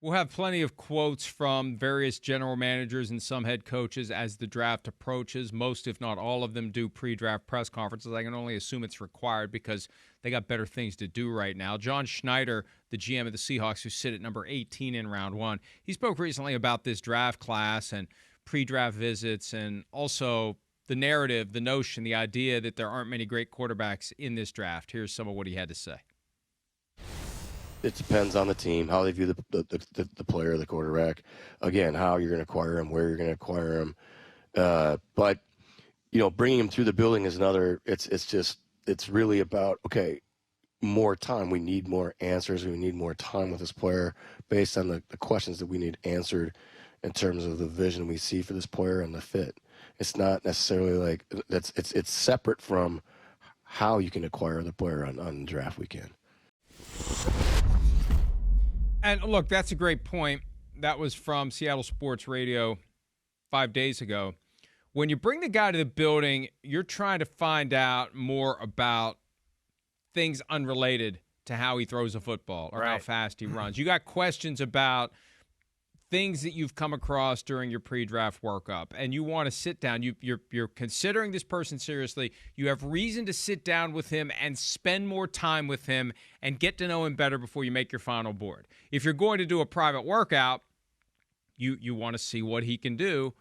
We'll have plenty of quotes from various general managers and some head coaches as the draft approaches. Most, if not all of them, do pre-draft press conferences. I can only assume it's required because they got better things to do right now. John Schneider, the GM of the Seahawks, who sit at number 18 in round one, he spoke recently about this draft class and pre-draft visits and also the narrative, the notion, the idea that there aren't many great quarterbacks in this draft. Here's some of what he had to say. It depends on the team, how they view the player, the quarterback. Again, how you're going to acquire him, where you're going to acquire him. But, bringing him through the building is another. It's really about, okay, more time. We need more answers. We need more time with this player based on the questions that we need answered in terms of the vision we see for this player and the fit. It's not necessarily like it's separate from how you can acquire the player on draft weekend. And look, that's a great point. That was from Seattle Sports Radio 5 days ago. When you bring the guy to the building, you're trying to find out more about things unrelated to how he throws a football or how fast he runs. You got questions about things that you've come across during your pre-draft workup, and you want to sit down. You're considering this person seriously. You have reason to sit down with him and spend more time with him and get to know him better before you make your final board. If you're going to do a private workout, you want to see what he can do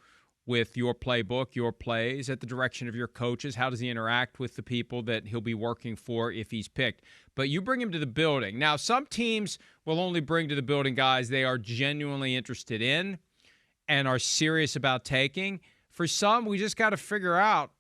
with your playbook, your plays, at the direction of your coaches. How does he interact with the people that he'll be working for if he's picked? But you bring him to the building. Now, some teams will only bring to the building guys they are genuinely interested in and are serious about taking. For some, we just got to figure out,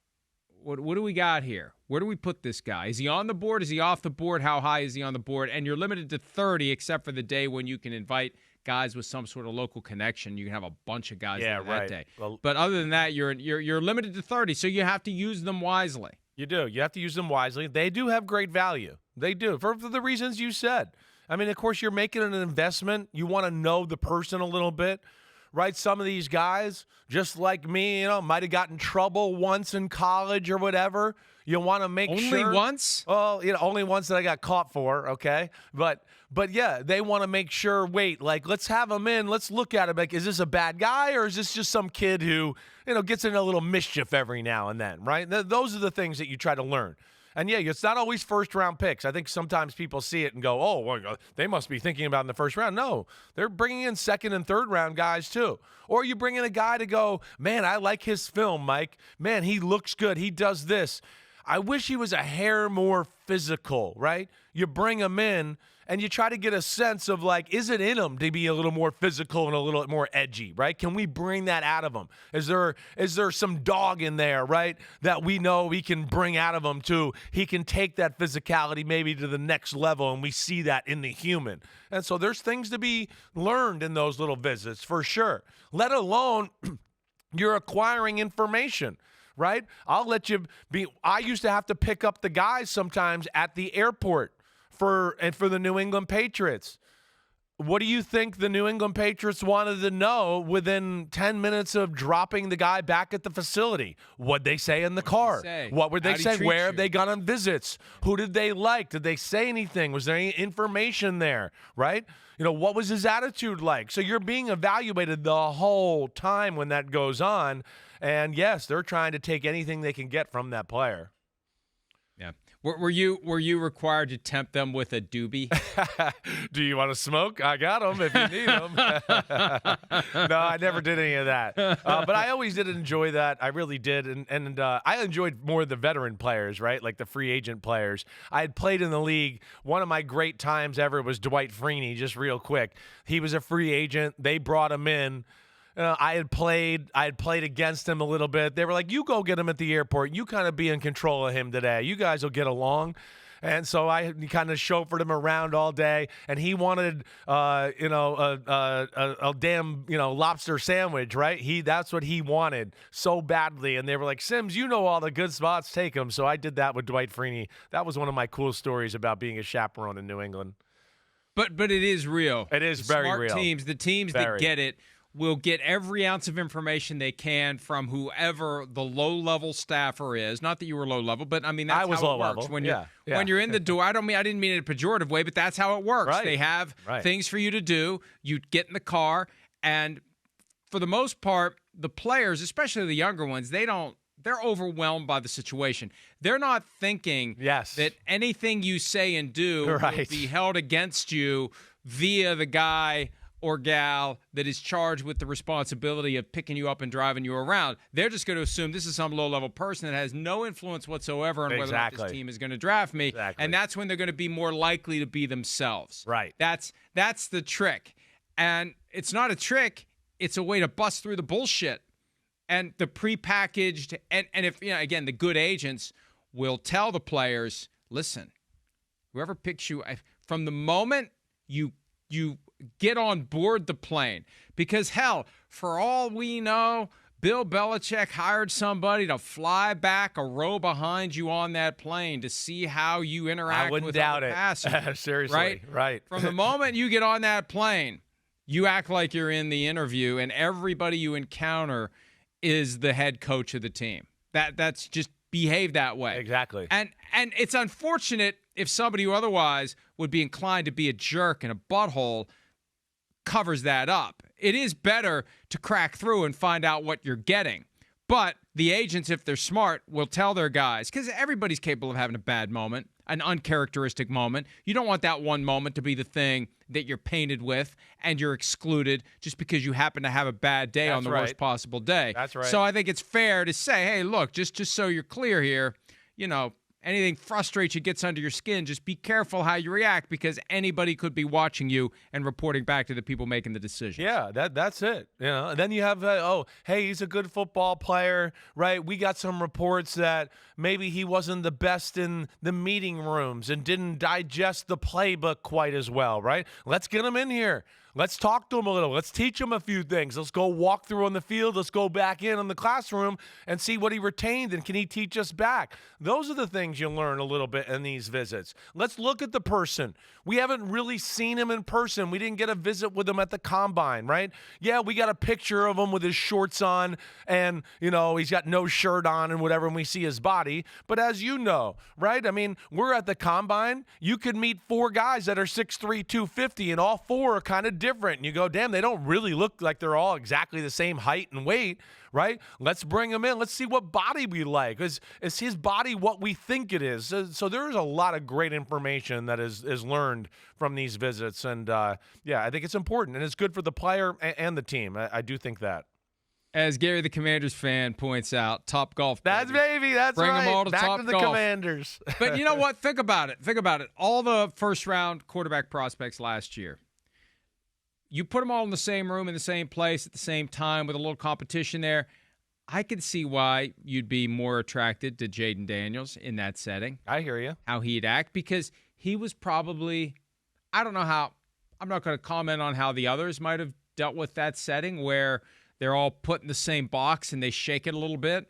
what do we got here? Where do we put this guy? Is he on the board? Is he off the board? How high is he on the board? And you're limited to 30, except for the day when you can invite guys with some sort of local connection. You can have a bunch of guys that day. Well, but other than that, you're limited to 30, so you have to use them wisely. You do. You have to use them wisely. They do have great value. They do, for the reasons you said. I mean, of course, you're making an investment. You want to know the person a little bit, right? Some of these guys, just like me, might have gotten in trouble once in college or whatever. You want to make sure. Only once? Well, only once that I got caught for, okay? But yeah, they want to make sure, let's have him in. Let's look at him. Like, is this a bad guy or is this just some kid who, gets in a little mischief every now and then, right? Those are the things that you try to learn. And, yeah, it's not always first-round picks. I think sometimes people see it and go, oh, well, they must be thinking about in the first round. No, they're bringing in second- and third-round guys too. Or you bring in a guy to go, man, I like his film, Mike. Man, he looks good. He does this. I wish he was a hair more physical, right? You bring him in and you try to get a sense of, is it in him to be a little more physical and a little more edgy, right? Can we bring that out of him? Is there some dog in there, right, that we know we can bring out of him too? He can take that physicality maybe to the next level, and we see that in the human. And so there's things to be learned in those little visits for sure, let alone you're acquiring information. Right? I'll let you be. I used to have to pick up the guys sometimes at the airport for the New England Patriots. What do you think the New England Patriots wanted to know within 10 minutes of dropping the guy back at the facility? What'd they say in the car? What would they say? Where have they gone on visits? Who did they like? Did they say anything? Was there any information there? Right? What was his attitude like? So you're being evaluated the whole time when that goes on. And yes, they're trying to take anything they can get from that player. Yeah. Were you required to tempt them with a doobie? Do you want to smoke? I got them if you need them. No, I never did any of that. But I always did enjoy that. I really did. And I enjoyed more the veteran players, right? Like the free agent players. I had played in the league. One of my great times ever was Dwight Freeney, just real quick. He was a free agent. They brought him in. I had played against him a little bit. They were like, you go get him at the airport. You kind of be in control of him today. You guys will get along. And so I kind of chauffeured him around all day, and he wanted, a damn, lobster sandwich, right? That's what he wanted so badly. And they were like, Simms, you know all the good spots, take him. So I did that with Dwight Freeney. That was one of my cool stories about being a chaperone in New England. But it is real. It is very real. The teams that get it, will get every ounce of information they can from whoever the low-level staffer is. Not that you were low-level, but I mean that's I was how it low-level. works. When you're in the door, I didn't mean it in a pejorative way, but that's how it works. Right. They have Right. things for you to do. You get in the car, and for the most part, the players, especially the younger ones, they're overwhelmed by the situation. They're not thinking that anything you say and do will be held against you via the guy or gal that is charged with the responsibility of picking you up and driving you around. They're just going to assume this is some low-level person that has no influence whatsoever on whether or not this team is going to draft me. And that's when they're going to be more likely to be themselves. Right. That's the trick. And it's not a trick. It's a way to bust through the bullshit. And the prepackaged, and if, again, the good agents will tell the players, listen, whoever picks you, from the moment you get on board the plane, because hell, for all we know, Bill Belichick hired somebody to fly back a row behind you on that plane to see how you interact with other passengers. Seriously, right. From the moment you get on that plane, you act like you're in the interview, and everybody you encounter is the head coach of the team. That's just behave that way. Exactly. And it's unfortunate if somebody who otherwise would be inclined to be a jerk and a butthole covers that up. It is better to crack through and find out what you're getting. But the agents, if they're smart, will tell their guys, because everybody's capable of having a bad moment, an uncharacteristic moment. You don't want that one moment to be the thing that you're painted with and you're excluded just because you happen to have a bad day on the worst possible day. That's right. So I think it's fair to say, hey, look, just so you're clear here, anything frustrates you, gets under your skin, just be careful how you react, because anybody could be watching you and reporting back to the people making the decision. Yeah, that's it. And then you have, hey, he's a good football player, right? We got some reports that maybe he wasn't the best in the meeting rooms and didn't digest the playbook quite as well, right? Let's get him in here. Let's talk to him a little. Let's teach him a few things. Let's go walk through on the field. Let's go back in the classroom and see what he retained, and can he teach us back? Those are the things you learn a little bit in these visits. Let's look at the person. We haven't really seen him in person. We didn't get a visit with him at the combine, right? Yeah, we got a picture of him with his shorts on and, he's got no shirt on and whatever, and we see his body. But as you know, right? I mean, we're at the combine. You could meet 4 guys that are 6'3", 250, and all 4 are kind of different. And you go, damn, they don't really look like they're all exactly the same height and weight, right? Let's bring them in. Let's see what body we like. Is his body what we think it is? So there's a lot of great information that is learned from these visits. And, I think it's important. And it's good for the player and the team. I do think that. As Gary the Commanders fan points out, Top Golf. That's baby. That's Bring right. them all to Back Top to the Golf. Commanders. But you know what? Think about it. All the first-round quarterback prospects last year, you put them all in the same room, in the same place, at the same time with a little competition there. I could see why you'd be more attracted to Jaden Daniels in that setting. I hear you. How he'd act, because he was probably, I don't know how, I'm not going to comment on how the others might have dealt with that setting where they're all put in the same box and they shake it a little bit.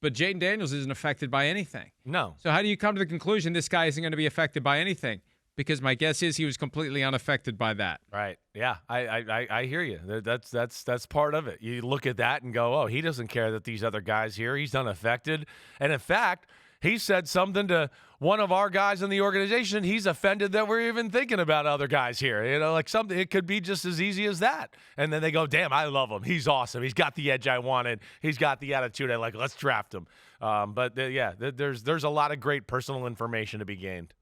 But Jaden Daniels isn't affected by anything. No. So how do you come to the conclusion this guy isn't going to be affected by anything? Because my guess is he was completely unaffected by that. Right. Yeah. I hear you. That's part of it. You look at that and go, oh, he doesn't care that these other guys here. He's unaffected. And in fact, he said something to one of our guys in the organization. He's offended that we're even thinking about other guys here. Like something, it could be just as easy as that. And then they go, damn, I love him. He's awesome. He's got the edge I wanted. He's got the attitude I like. Let's draft him. There's a lot of great personal information to be gained.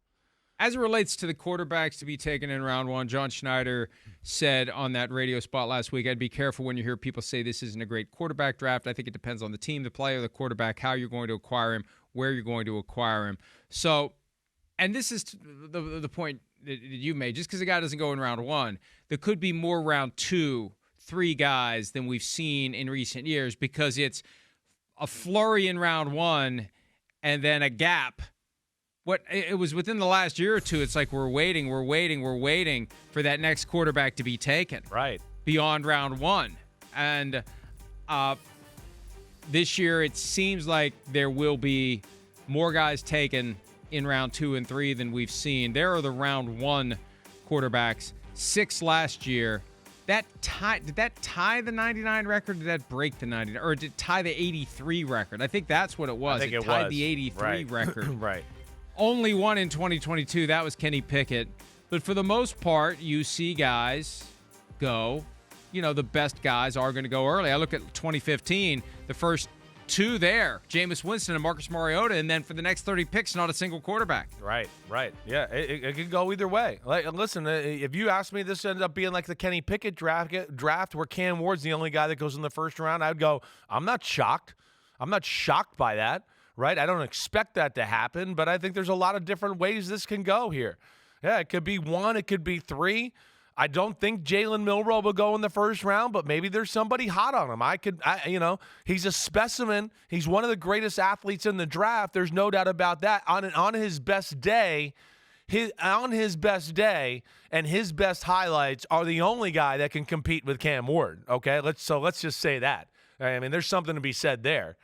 As it relates to the quarterbacks to be taken in round 1, John Schneider said on that radio spot last week, I'd be careful when you hear people say this isn't a great quarterback draft. I think it depends on the team, the player, the quarterback, how you're going to acquire him, where you're going to acquire him. So, and this is the point that you made, just because a guy doesn't go in round 1, there could be more round 2, 3 guys than we've seen in recent years, because it's a flurry in round 1 and then a gap. It was within the last year or two, it's like we're waiting for that next quarterback to be taken. Right. Beyond round 1. And this year it seems like there will be more guys taken in round 2 and 3 than we've seen. There are the round 1 quarterbacks, 6 last year, Did that tie the 99 record? Or did that break the 99? Or did it tie the 83 record? I think that's what it was. I think it tied was. the 83 record. Right. Only one in 2022. That was Kenny Pickett. But for the most part, you see guys go. The best guys are going to go early. I look at 2015, the first two there, Jameis Winston and Marcus Mariota, and then for the next 30 picks, not a single quarterback. Right. Yeah, it could go either way. Like, listen, if you ask me, this ends up being like the Kenny Pickett draft where Cam Ward's the only guy that goes in the first round, I'd go, I'm not shocked. I'm not shocked by that, right? I don't expect that to happen, but I think there's a lot of different ways this can go here. Yeah, it could be 1, it could be 3. I don't think Jalen Milroe will go in the first round, but maybe there's somebody hot on him. He's a specimen. He's one of the greatest athletes in the draft. There's no doubt about that. On his best day, and his best highlights are the only guy that can compete with Cam Ward. Okay, let's just say that. I mean, there's something to be said there.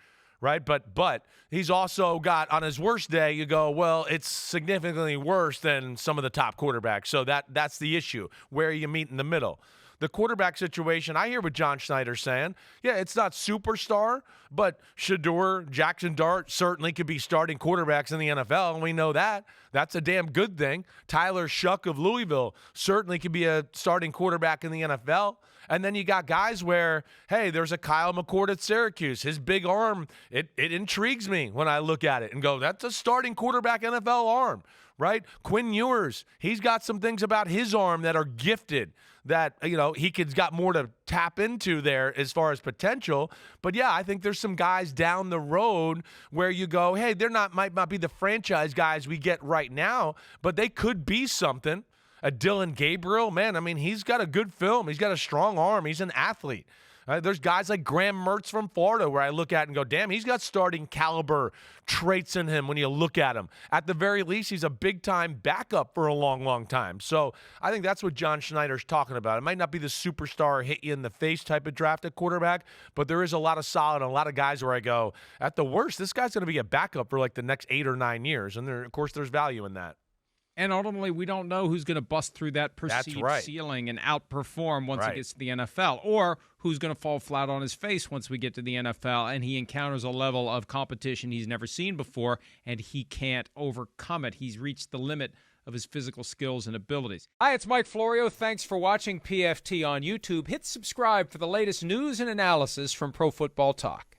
Right, but he's also got, on his worst day, you go, well, it's significantly worse than some of the top quarterbacks. So that's the issue, where you meet in the middle. The quarterback situation, I hear what John Schneider's saying. Yeah, it's not superstar, but Shedeur, Jackson Dart certainly could be starting quarterbacks in the NFL, and we know that. That's a damn good thing. Tyler Shuck of Louisville certainly could be a starting quarterback in the NFL. And then you got guys where, hey, there's a Kyle McCord at Syracuse. His big arm, it intrigues me when I look at it and go, that's a starting quarterback NFL arm, right? Quinn Ewers, he's got some things about his arm that are gifted that, he's got more to tap into there as far as potential. But, yeah, I think there's some guys down the road where you go, hey, might not be the franchise guys we get right now, but they could be something. A Dylan Gabriel, man, I mean, he's got a good film. He's got a strong arm. He's an athlete. There's guys like Graham Mertz from Florida where I look at and go, damn, he's got starting caliber traits in him when you look at him. At the very least, he's a big-time backup for a long, long time. So I think that's what John Schneider's talking about. It might not be the superstar hit-you-in-the-face type of draft at quarterback, but there is a lot of solid and a lot of guys where I go, at the worst, this guy's going to be a backup for like the next 8 or 9 years. And of course, there's value in that. And ultimately, we don't know who's going to bust through that perceived ceiling and outperform once he gets to the NFL, or who's going to fall flat on his face once we get to the NFL and he encounters a level of competition he's never seen before and he can't overcome it. He's reached the limit of his physical skills and abilities. Hi, it's Mike Florio. Thanks for watching PFT on YouTube. Hit subscribe for the latest news and analysis from Pro Football Talk.